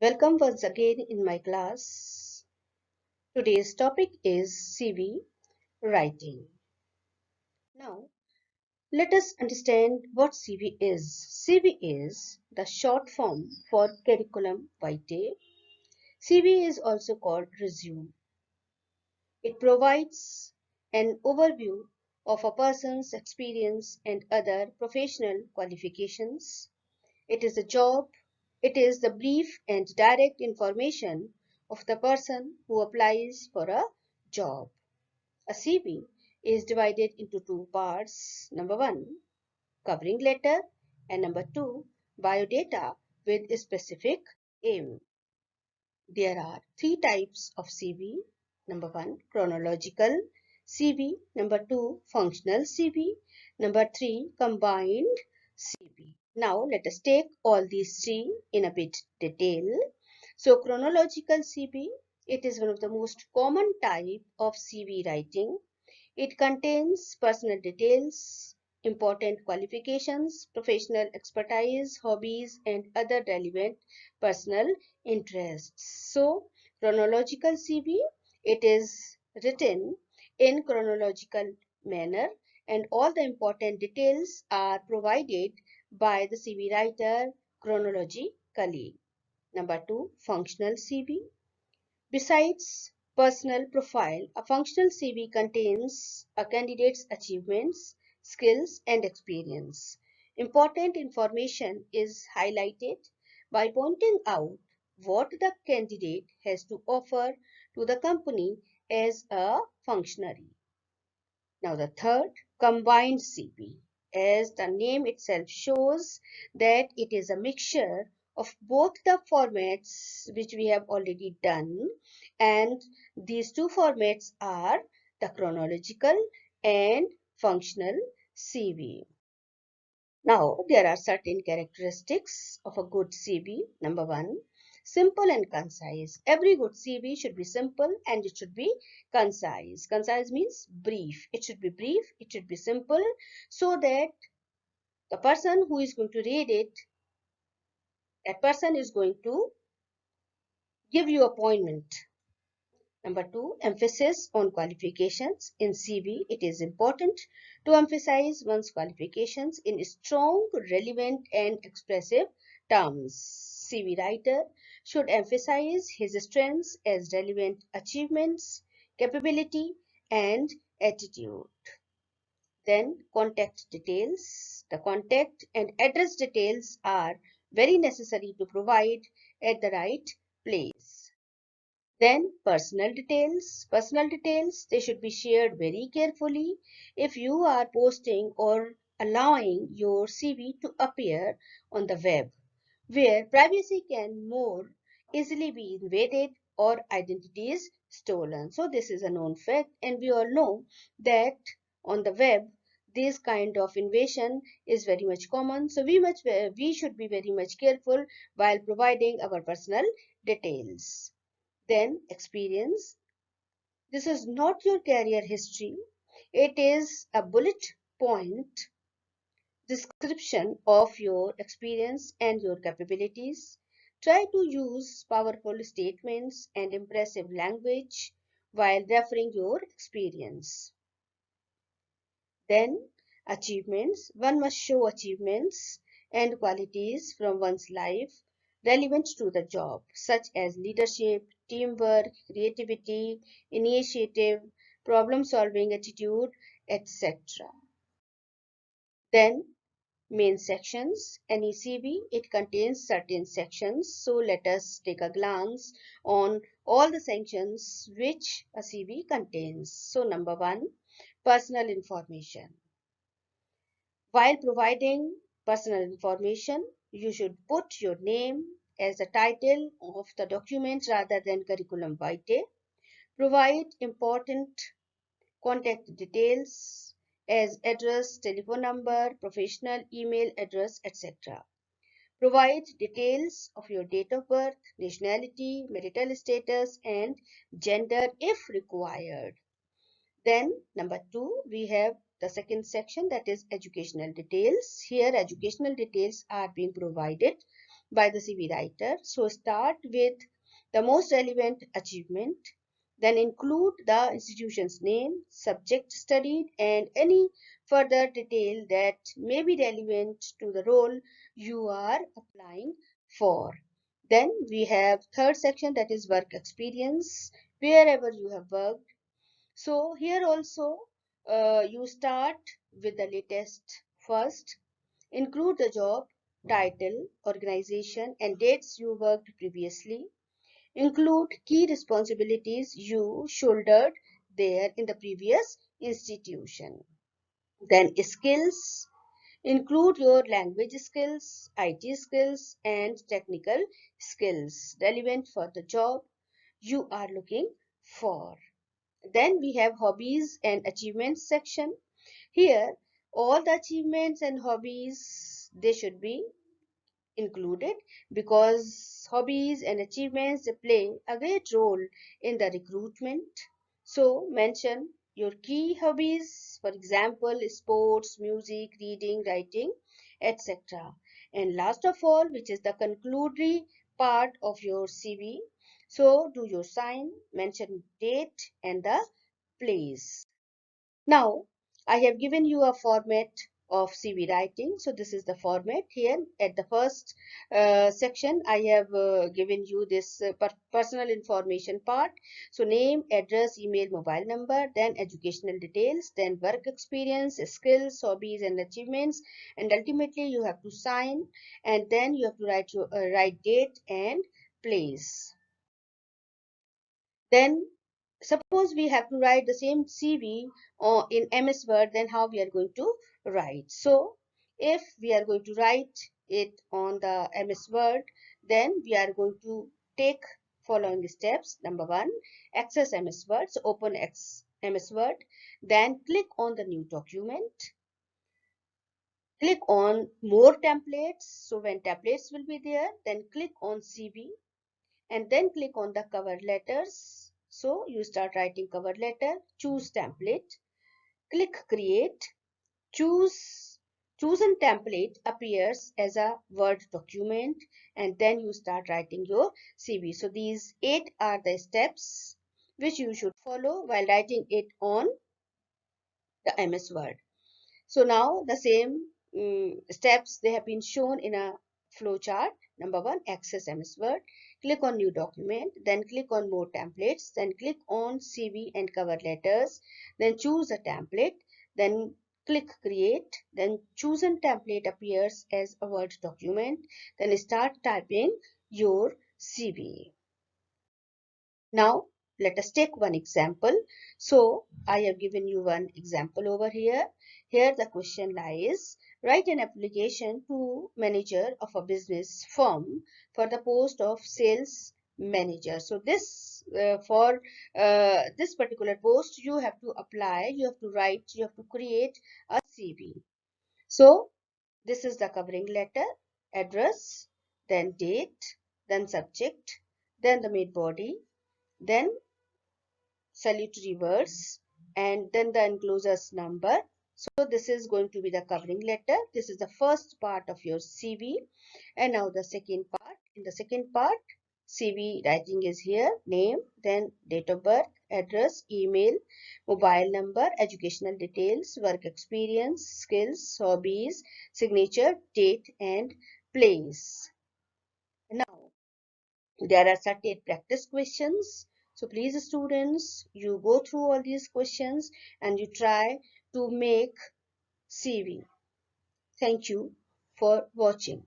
Welcome once again in my class. Today's topic is CV writing. Now, let us understand what CV is. CV is the short form for curriculum vitae. CV is also called resume. It provides an overview of a person's experience and other professional qualifications. It is a job. It is the brief and direct information of the person who applies for a job. A CV is divided into two parts. Number one, covering letter, and number two, biodata with a specific aim. There are three types of CV. Number one, chronological CV. Number two, functional CV. Number three, combined CV. Now let us take all these three in a bit detail. So chronological CV, it is one of the most common type of CV writing. It contains personal details, important qualifications, professional expertise, hobbies, and other relevant personal interests. So, chronological CV, it is written in chronological manner and all the important details are provided by the CV writer chronologically. Number two, functional CV. Besides personal profile, a functional CV contains a candidate's achievements, skills, and experience. Important information is highlighted by pointing out what the candidate has to offer to the company as a functionary. Now, the third, combined CV. As the name itself shows, that it is a mixture of both the formats which we have already done, and these two formats are the chronological and functional CV. Now, there are certain characteristics of a good CV. Number one, simple and concise. Every good CV should be simple and it should be concise. Concise means brief. It should be brief, it should be simple, so that the person who is going to read it, that person is going to give you a point. Number two, emphasis on qualifications. In CV, it is important to emphasize one's qualifications in strong, relevant, and expressive terms. CV writer should emphasize his strengths as relevant achievements, capability, and attitude. Then, contact details. The contact and address details are very necessary to provide at the right place. Then personal details. Personal details, they should be shared very carefully if you are posting or allowing your CV to appear on the web, where privacy can more easily be invaded or identities stolen. So this is a known fact and we all know that on the web this kind of invasion is very much common. So we should be very much careful while providing our personal details. Then experience. This is not your career history. It is a bullet point description of your experience and your capabilities. Try to use powerful statements and impressive language while referring your experience. Then achievements. One must show achievements and qualities from one's life relevant to the job, such as leadership, teamwork, creativity, initiative, problem solving attitude, etc. Then main sections. Any CV, it contains certain sections. So let us take a glance on all the sections which a CV contains. So number one, personal information. While providing personal information, you should put your name as the title of the document rather than curriculum vitae. Provide important contact details as address, telephone number, professional email address, etc. Provide details of your date of birth, nationality, marital status, and gender if required. Then number two, we have the second section, that is educational details. Here educational details are being provided by the CV writer. So start with the most relevant achievement, then include the institution's name, subject studied, and any further detail that may be relevant to the role you are applying for. Then we have third section, that is work experience, wherever you have worked. So here also you start with the latest first. Include the job, title, organization, and dates you worked previously. Include key responsibilities you shouldered there in the previous institution. Then skills. Include your language skills, IT skills, and technical skills relevant for the job you are looking for. Then we have hobbies and achievements section. Here, all the achievements and hobbies, they should be included, because hobbies and achievements, they play a great role in the recruitment. So mention your key hobbies, for example, sports, music, reading, writing, etc. And last of all, which is the conclusory part of your CV. So do your sign, mention date and the place. Now, I have given you a format of CV writing. So this is the format. Here at the first section, I have given you this personal information part. So name, address, email, mobile number, then educational details, then work experience, skills, hobbies and achievements, and ultimately you have to sign, and then you have to write date and place. Then suppose we have to write the same CV or in MS Word, then how we are going to write? So if we are going to write it on the MS Word, then we are going to take following steps. Number one, access MS Word. So open MS Word, then click on the new document, click on more templates. So when templates will be there, then click on CV, and then click on the cover letters. So you start writing cover letter, choose template, click create, choose chosen template appears as a Word document, and then you start writing your CV. So these 8 are the steps which you should follow while writing it on the MS Word. So now the same steps, they have been shown in a flow chart. Number one, access MS Word. Click on new document, then click on more templates, then click on CV and cover letters, then choose a template, then click create, then chosen template appears as a Word document, then start typing your CV. Now, let us take one example. So, I have given you one example over here. Here the question lies, write an application to manager of a business firm for the post of sales manager. So, this for this particular post, you have to apply, you have to write, you have to create a CV. So, this is the covering letter, address, then date, then subject, then the main body, then salutary words, and then the enclosure's number. So this is going to be the covering letter. This is the first part of your CV. And now the second part. In the second part, CV writing is here, name, then date of birth, address, email, mobile number, educational details, work experience, skills, hobbies, signature, date, and place. Now, there are certain practice questions. So please students, you go through all these questions and you try to make CV. Thank you for watching.